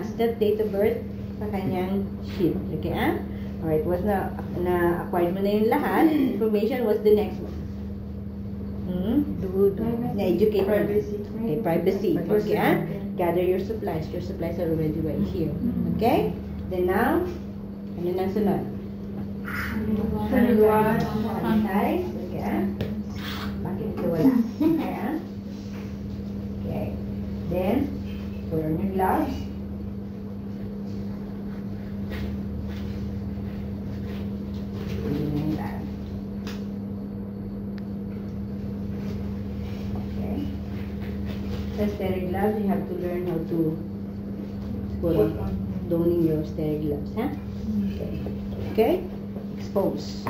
Step date of birth sa kanyang sheet. Okay, ah? Alright, was na-acquired mo na yung lahat. Information was the next one. Na-educate mo. Okay, privacy. Okay, ah? Gather your supplies. Your supplies are already right here. Okay? Then now, ano nang sunod? Sanitize. Okay, ah? Bakit ito wala? Okay, ah? Okay. Then, put on your gloves. Okay. Sa sterile gloves, you have to learn how to put donning your sterile gloves, huh? Okay. Okay? Expose.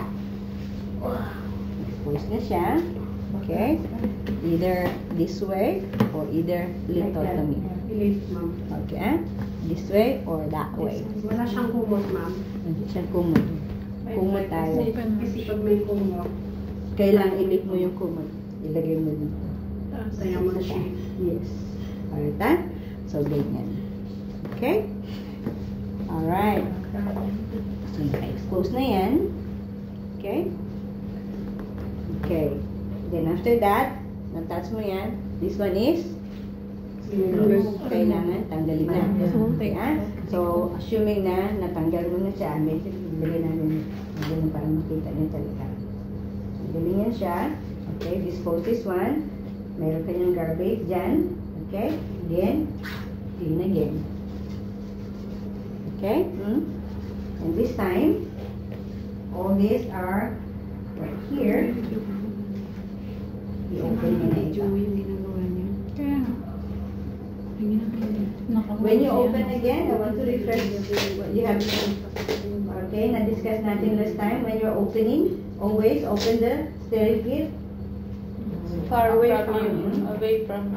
Expose na siya. Okay? Either this way or either lithotomy. Okay? This way or that way. Wala siyang kumot, ma'am. Hindi siyang kumot. Kumot tayo. Kasi pag may kumot, Kailangan ilip mo yung kumot. Ilagay mo dito. kaya mo siya. Yes. Alright, ha? So, ganyan. Okay? Alright. So, naka-expose na yan. Okay? Okay. Then, after that, na-touch mo yan. This one is kailangan tanggalin na. Okay, ha? So, assuming na natanggal mo na siya, medyo ilagay namin ganun para makita niyo talaga. Tanggalin yan siya. Okay, dispose this one. Meron kanyang garbage dyan. Okay, again, clean again. Okay, and this time, all these are right here. I-open mo na ito. When you open again, I want to refresh what you have done. Okay, na-discuss natin last time. When you're opening, always open the sterile kit Far away from you. Away from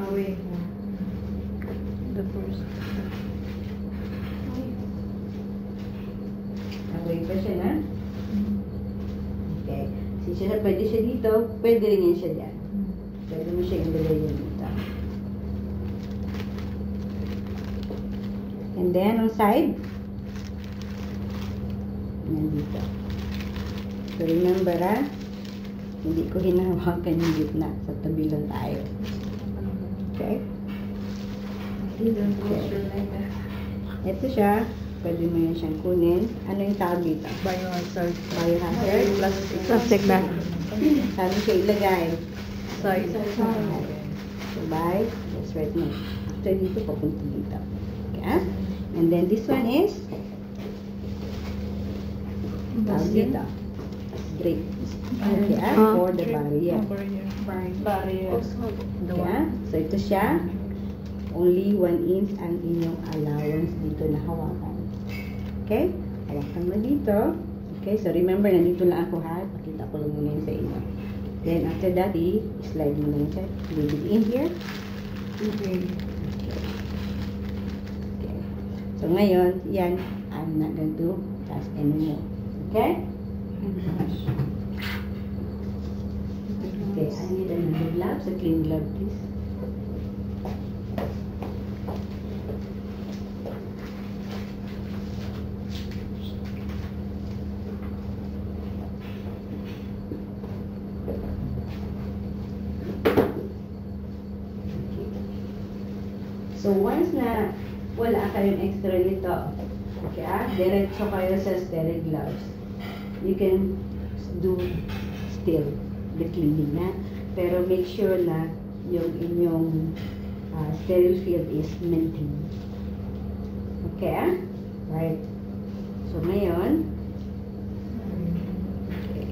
the first. Away pa siya na. Okay. Pwede siya dito, pwede rin yan siya dyan. Pwede mo siya ilagay yan dito. And then, on side, nandito. So, remember, hindi ko hinahawakan yung gitna. Sa tabi lang tayo. Okay? Okay. Ito siya. Pwede mo yan siyang kunin. Ano yung tawag dito? Biohazard. Biohazard. Plastic bag. Sabi siya ilagay. Side. So, bye. That's right mo. After dito, papunta dito. Okay? And then, this one is tawag dito. Straight. Okay, for the barrier. Barrier. Okay, so ito siya. Only 1 inch ang inyong allowance dito na hawakan. Okay? Hawakan mo dito. Okay, so remember, nandito lang ako ha. Pakita ko lang muna yun sa inyo. Then after that, i-slide mo lang siya. Leave it in here. Okay. Okay. So ngayon, yan, I'm not going to touch anymore. Okay? Okay, I need another glove. So clean glove, please. So once na wala kayong extra nito, okay, diretso kayo sa sterile gloves. You can do still the cleaning na, pero make sure na yung inyong sterile field is maintained. Okay, right? So ngayon, okay.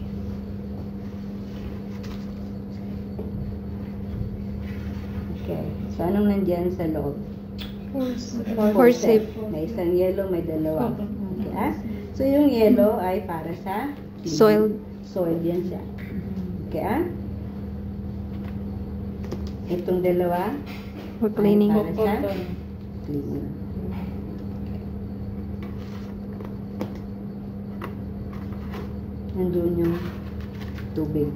Okay, so anong nandyan sa loob? Forceps. May isang yellow, may dalawa. Okay, so yung yellow ay para sa Soil. Soil yan siya. Okay, itong dalawa For cleaning. ay para sa cleaning. Nandun yung tubig.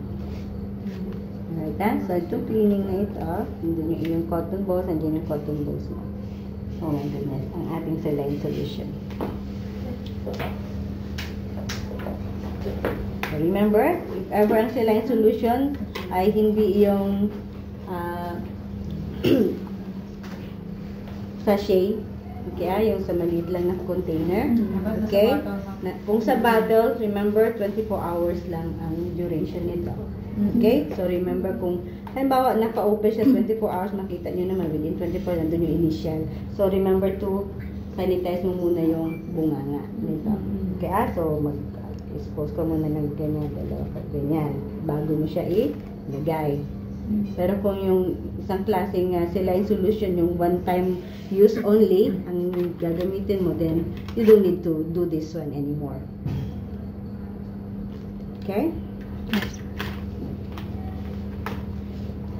Alright, so itong cleaning na ito, nandun yung cotton balls, nandun yung cotton balls mo. Oh my goodness, ang ating saline solution. So remember, if ever ang saline solution ay hindi yung sachet, okay, yung sa maliit lang na container, okay? Kung sa bottle, remember, 24 hours lang ang duration nito. Okay? So remember, kung halimbawa naka-open siya 24 hours, makita nyo naman within 24, nandun yung initial. So remember to sanitize mo muna yung bunganga nito. Okay, so mag-expose ka muna ng ganyan, ganyan, bago mo siya ilagay. Pero kung yung isang klaseng saline solution, yung one-time use only, ang gagamitin mo, then you don't need to do this one anymore. Okay?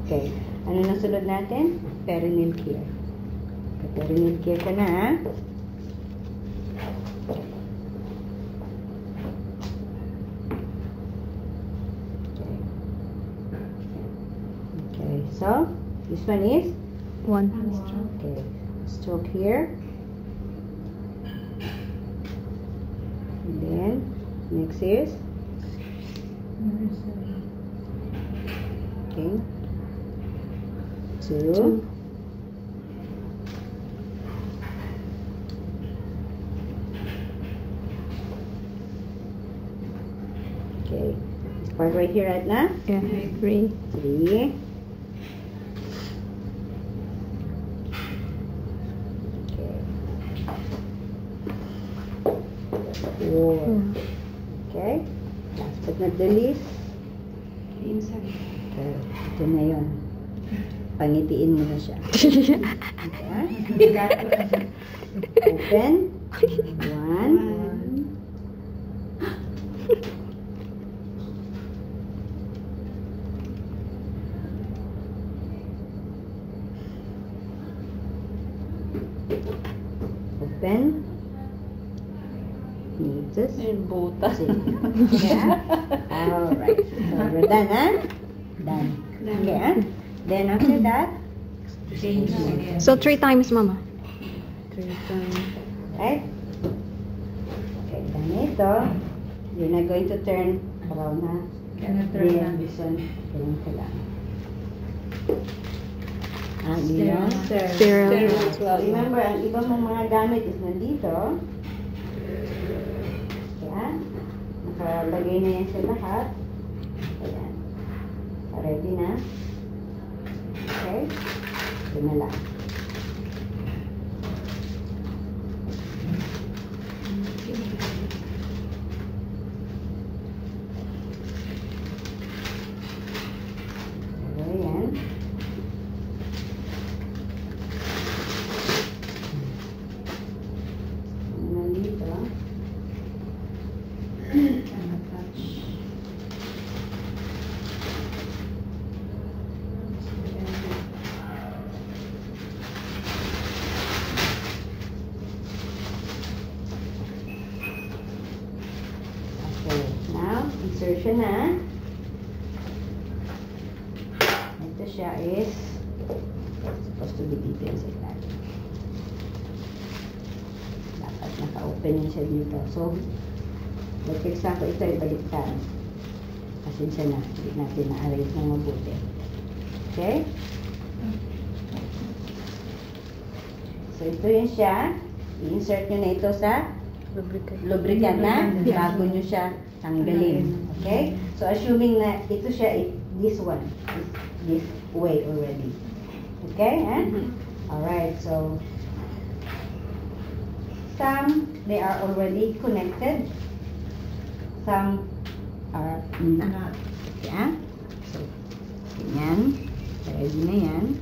Okay. Ano na sunod natin? Perineal care. Okay, perineal care ka na, ha? Okay, so this one is One. okay. Stroke here. And then next is okay. Two. Okay. This part right here right now. Yeah. Three. Three. Okay. Four. Okay. Last but not the least. Inside. Okay. Ito na yun. Pangitiin mo na siya. Okay. Open. One. Open. Needs. Yung butas. Yeah. Alright. So we're done, huh? Done. Okay, huh? Then after that, So 3 times, Mama. 3 times. Right? Okay, done ito. You're not going to turn around, ha? Then this one, ganun ka lang. Diyan. Sterile. So, remember, ang iba mong mga gamit is nandito. Kaya, nakalagay na yan sa lahat. Ayan. Ready na? Okay? Ito na lang. So, ayan. Nandito. Okay, now, insertion na. Ito siya is supposed to be dito yung signal. Dapat naka-open yun siya dito. So, like for example, ito ay baliktad. Pasensya na, hindi natin na-arrange ng mabuti. Okay? So, ito yun siya. I-insert nyo na ito sa lubricant na bago nyo siya tanggalin. Okay? So, assuming na ito siya, this one, this way already. Okay? Alright, so, some, they are already connected. Some are not. Yeah? So, ganyan. Ready na yan.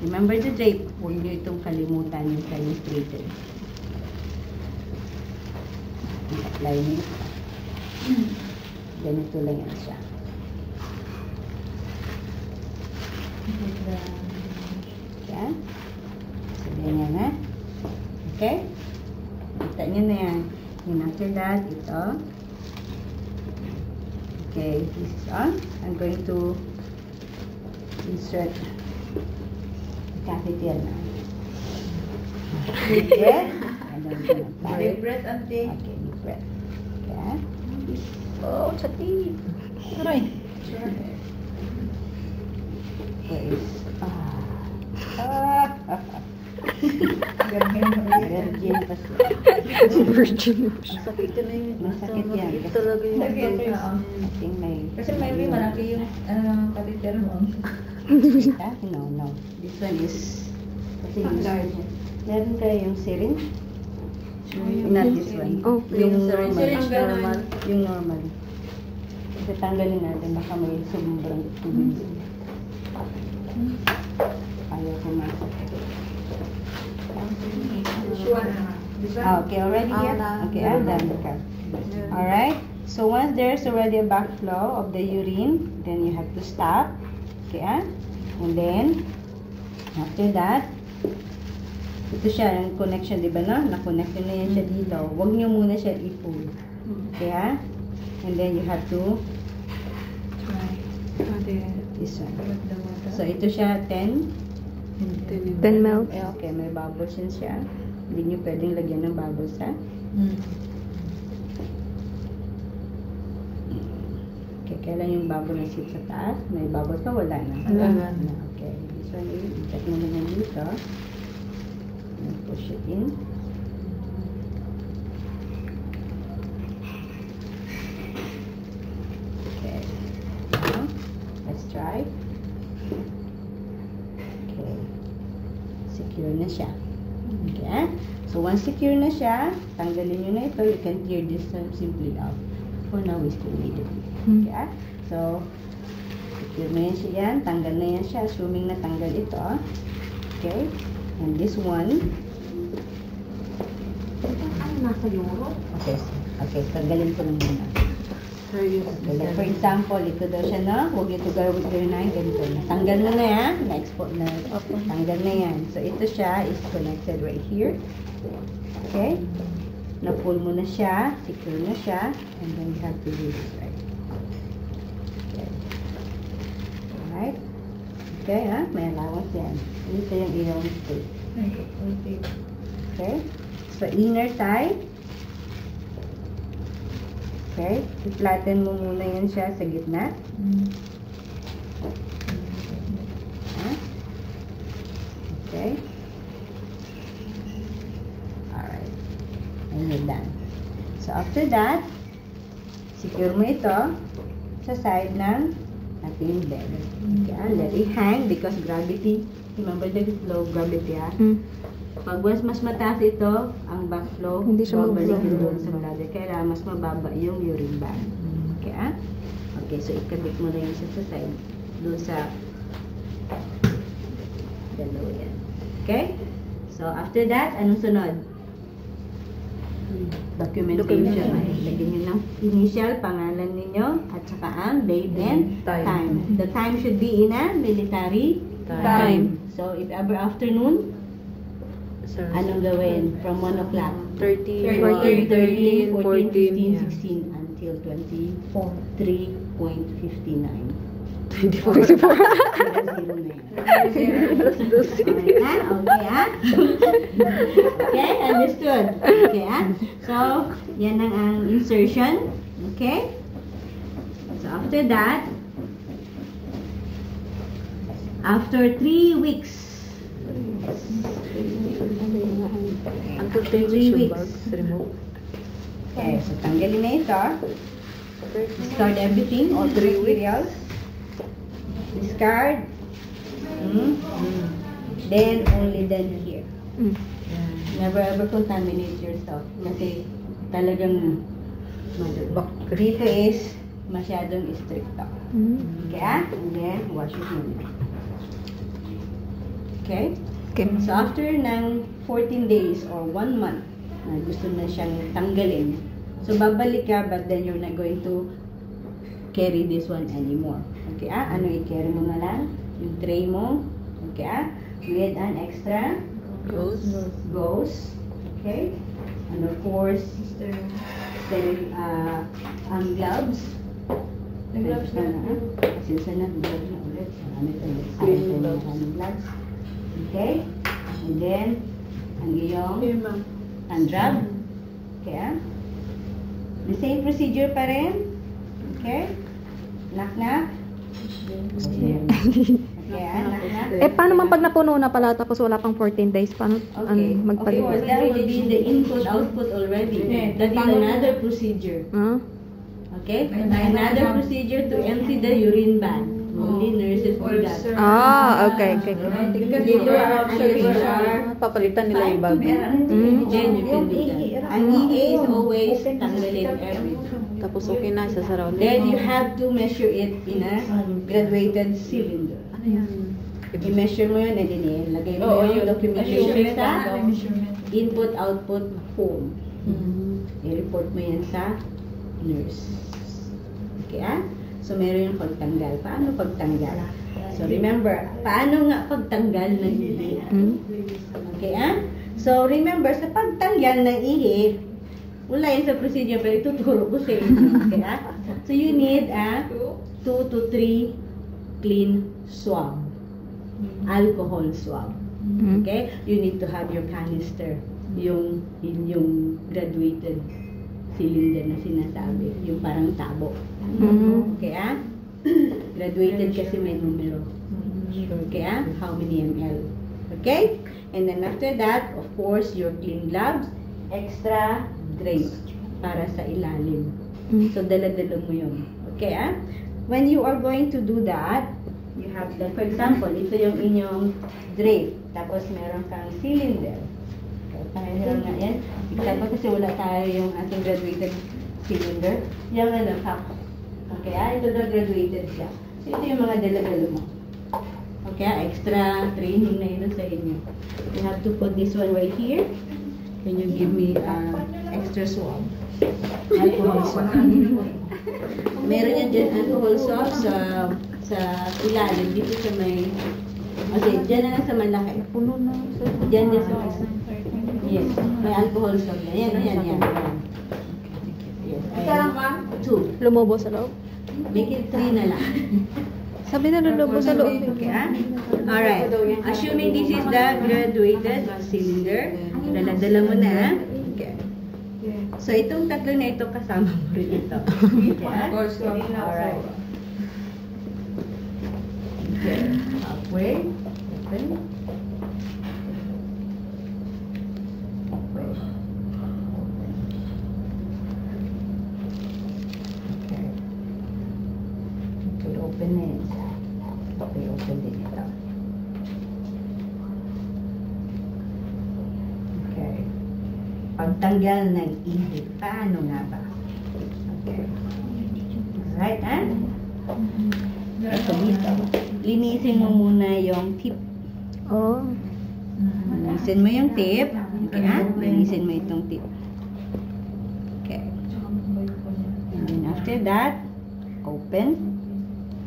Remember the drape. Huwag nyo itong kalimutan yung fenestrated. I-apply nyo ito. Ganito lang yan siya. Yeah? So, ganyan na. Okay? Kita nyo na yan. And after that, ito. Okay, this is on. I'm going to insert the catheter now. Deep breath. And then we're gonna apply Deep it. breath, auntie. Okay, deep breath. Okay. Oh, sakit. Aray. Guys. Virgin pa siya. Virgin. Sakit ka na yun. Masakit yan. Ito talaga yung I think may... Kasi maybe malaki yung catheter mo. No. This one is... Kasi meron kayo yung syringe? Not this one. Oh, yung syringe normal. Yung normal. Kasi tanggalin natin. Baka may sobrang tubig. Ayaw ko masakit. Okay, already here? Okay, I'm done. Okay. Alright. So once there's already a backflow of the urine, then you have to stop. Okay, and then after that, ito siya yung connection, di ba na? Na-connect na yan siya dito. Huwag niyo muna siya i-pull. Okay, and then you have to this one. So ito siya 10 ml. Okay, may bubbles yan siya. Hindi nyo pwedeng lagyan ng bubbles, ha? Okay, kailan yung bubble na sit sa taas? May bubbles pa? Wala na. Wala na. Okay, this one, i-check mo naman dito. And push it in. Okay. Now, let's try. Okay. Secure na siya. Okay. So, once secure na siya, tanggalin nyo na ito. You can clear this simply out. For now, we still need it. Okay. So, secure na yan siya yan. Tanggal na yan siya. Assuming na tanggal ito. Okay. And this one. Ano nasa Europe? Okay. Okay. Tanggalin ko lang muna. Okay, like for example, ito daw siya na, huwag ito gawin with your knife, ganito na. Tanggal na na yan, na-export na. Tanggal na yan. So, ito siya is connected right here. Okay? Na-pull mo na siya, secure na siya, and then you have to do this right. Okay. Alright? Okay, may allowance yan. Ito yung iyong state. Okay? So, inner thigh. Okay? I-flatten mo muna yan siya sa gitna. Okay? Alright. And you're done. So, after that, secure mo ito sa side ng ating bed. Okay? Let it hang because gravity, remember the flow of gravity, Pag mas mataas ito, ang backflow, Hindi siya babalik mag-flow. doon sa bladder. Kaya mas mababa yung urine bag. Okay, Okay, so ikabit mo na yun sa side. Doon sa dalawa yan. Okay? So, after that, anong sunod? Documentation. Lagyan nyo ng initial, pangalan ninyo, at saka ang date and time. The time should be in a military time. So, if ever afternoon, anong gawin? From 1 o'clock. 13, 13, 14, 14, 15, 16, until 23.59. 24. Okay, understood. Okay, So, yan ang insertion. Okay? So, after that, after 3 weeks, Until 3 weeks. remove. Okay, so tanggalin na ito. Discard everything, all the materials. Discard. Then, only then here. Never ever contaminate yourself. Kasi talagang dito is masyadong strict to. Okay, and then wash it muna. Okay? Okay. So, after ng 14 days or 1 month, na gusto na siyang tanggalin, so babalik ka, but then you're not going to carry this one anymore. Okay, ano i-carry mo na lang? Yung tray mo. Okay, with an extra gauze. Okay, and of course, ang gloves. Gloves na na. Since na gloves na ulit. Maraming gloves. Okay, and then ang iyong Okay, ma'am. hand-rub. Okay, ah? The same procedure pa rin. Okay? Knock-knock. Okay, ah? Knock-knock. Eh, paano man pag napuno na pala tapos wala pang 14 days? Paano Okay. Of magpalit? course, that will be in the input-output already. That is another procedure. Huh? Okay? Another procedure to empty the urine bag. Only nurses do that. Ah, okay. Dito ang observation. Papalitan nila yung bag. Then you can do that. Ang EA is always tanggalin everything. Tapos okay na, sasaraw Then you have to measure it in a graduated cylinder. Ano yan? I-measure mo yun and then ilagay mo Oo, yung yung documentation measurement, sa measurement. input-output form. I-report mo yan sa nurse. Okay, ah? So, meron yung pagtanggal. Paano pagtanggal? So, remember, paano nga pagtanggal ng ihi? Okay, ah? So, remember, sa pagtanggal ng ihi, wala yun sa procedure, pero ituturo ko sa inyo. Okay, ah? So, you need 2 to 3 clean swab. Alcohol swab. Okay? You need to have your canister. Yung graduated cylinder na sinasabi. Yung parang tabo. Okay, ah? Graduated kasi may numero. Okay, ah? How many ml? Okay? And then after that, of course, your clean gloves, extra drape para sa ilalim. So, dala-dala mo yun. Okay, ah? When you are going to do that, you have, like, for example, ito yung inyong drape. Tapos, meron kang cylinder. Okay, pareho lang na yan. Example, kasi wala tayo yung ating graduated cylinder. Yung ano, cup. Okay, ah? Ito daw graduated siya. So, ito yung mga dala-dala mo. Okay, ah? Extra training na yun sa inyo. You have to put this one right here. Can you give me extra swab? Alcohol swab. Meron yan dyan alcohol swab sa ilalim. Dito sa may... Okay, dyan na lang sa malaki. Puno na. Dyan sa may... Yes, may alcohol swab na. Yan. Yes. Isa lang, ma'am? 2. Lumobo sa loob? Make it 3 na lang. Sabi na lumobo sa loob. Okay, ah? Alright. Assuming this is the graduated cylinder, dala-dala mo na. Okay. So, itong tatlo na ito, kasama mo rin ito. Okay, ah? Of course, ma'am. Alright. Okay. Halfway. Open. Okay. Okay. Okay, open na yun. Okay, open din ito. Okay. Pagtanggal ng ihi, paano nga ba? Okay. Alright, ah? Ito dito. Linisin mo muna yung tip. Oh. Linisin mo yung tip. Okay, ah? Linisin mo itong tip. Okay. And then after that, open.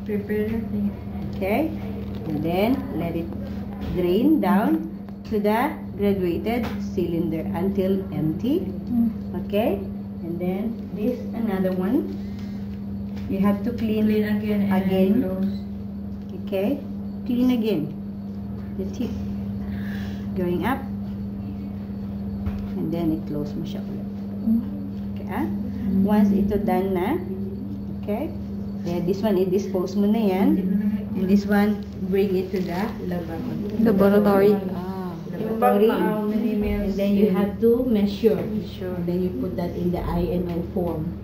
Prepare. Okay. And then, let it drain down to the graduated cylinder until empty. Okay. And then, this another one. You have to clean again. Okay. Clean again. The tip. Going up. And then, i-close mo siya ulit. Okay, ah? Once ito done na, okay, then this one, i-dispose mo na yan. And this one, bring it to the Laboratory. laboratory. And then you have to measure. Then you put that in the INO form.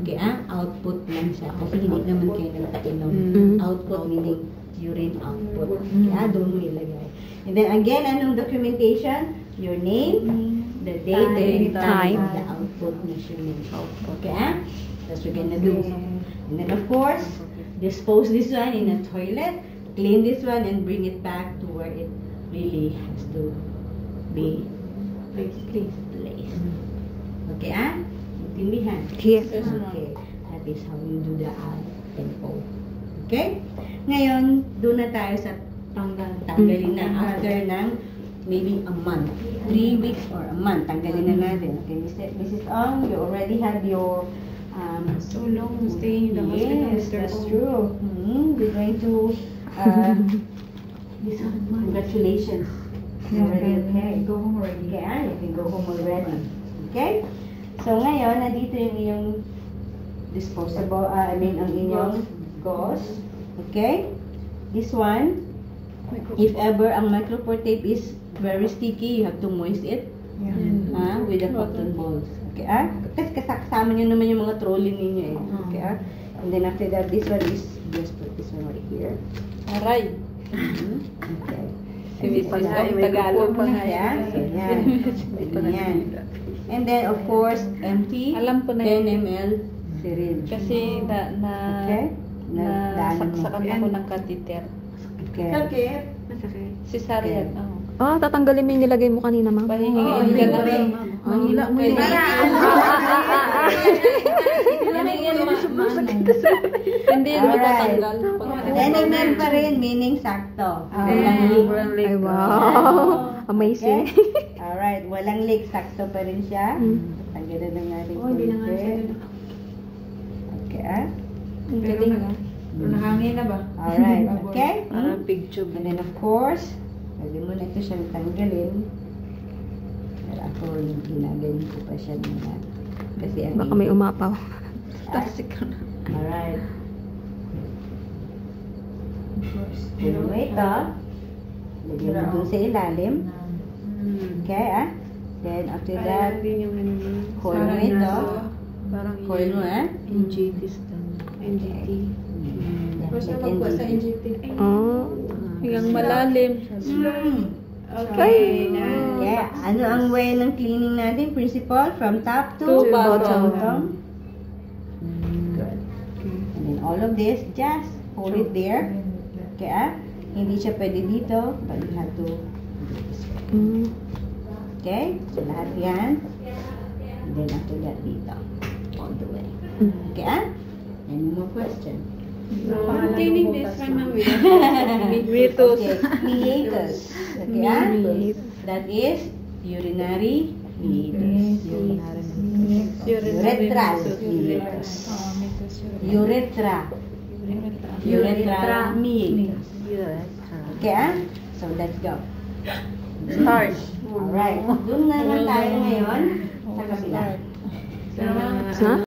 Okay, ah? Output lang siya. Kasi hindi naman kayo nagtainom. Output meaning urine output. Okay, ah? Doon mo ilagay. And then again, anong documentation? Your name, the date, and time of the output measurement. Okay, ah? That's what you're gonna do. And then of course, dispose this one in a toilet, clean this one, and bring it back to where it really has to be placed. Okay, ah? Intindihan? Yes. Okay. That is how you do the tempo. Okay? Ngayon, doon na tayo sa tanggalin na after ng maybe a month. 3 weeks or a month. Tanggalin na natin. Okay, Mrs. Ong, you already have your So long staying in the hospital. yes, that's true. We're going to congratulations. Okay. Go home already. Okay, you can go home already. Okay? So ngayon, nandito yung iyong disposable, ang inyong gauze. Okay? This one, if ever ang microfoil tape is very sticky, you have to moist it with the cotton balls. Okay, kasi kasama nyo naman yung mga trolley ninyo eh. Okay, and then after that, this one is, just put this one right here. Aray. Okay. Hindi pa nga, Tagalog pa nga yan. So, yan. And then, of course, empty Alam ko na 10 yun. ml syringe. Kasi Okay? saksakan ako ng catheter. Okay. Cesarean. Ah, tatanggalin mo yung nilagay mo kanina, ma'am. Pahingin ka na rin. Mahila mo yun. Hindi yun matatanggal. 10 ml pa rin, meaning sakto. Walang leak. Ay, wow. Amazing. Alright, walang leak, sakto pa rin siya. Tanggalin na natin. Hindi na nga siya. Okay, Ang galing. Nahangin na ba? Alright, okay? Parang picture. And then of course, pwede mo na ito siyang tanggalin. Pero ako, ginagaling ko pa siya muna. Kasi ang Baka may umapaw. Alright. Puno mo ito. Lagyan mo dun sa ilalim. Okay, Then after that, coil mo ito. Coil mo, NGT stand. NGT. First na magkuha sa NGT. Oh. Hanggang malalim. Okay. Yeah. Ano ang way ng cleaning natin? Principle from top to To bottom. Good. And then all of this, just hold it there. Okay, Hindi siya pwede dito, but you have to do this way. Okay? So lahat yan. And then after that, dito. All the way. Okay, Any more question? Maintaining this one na Meatus. Okay, meatus. Okay, That is urinary meatus. Urethral meatus. Urethra. Urethra meatus. Okay, So let's go. Start. Alright. Doon na naman tayo ngayon sa kabila. Ha?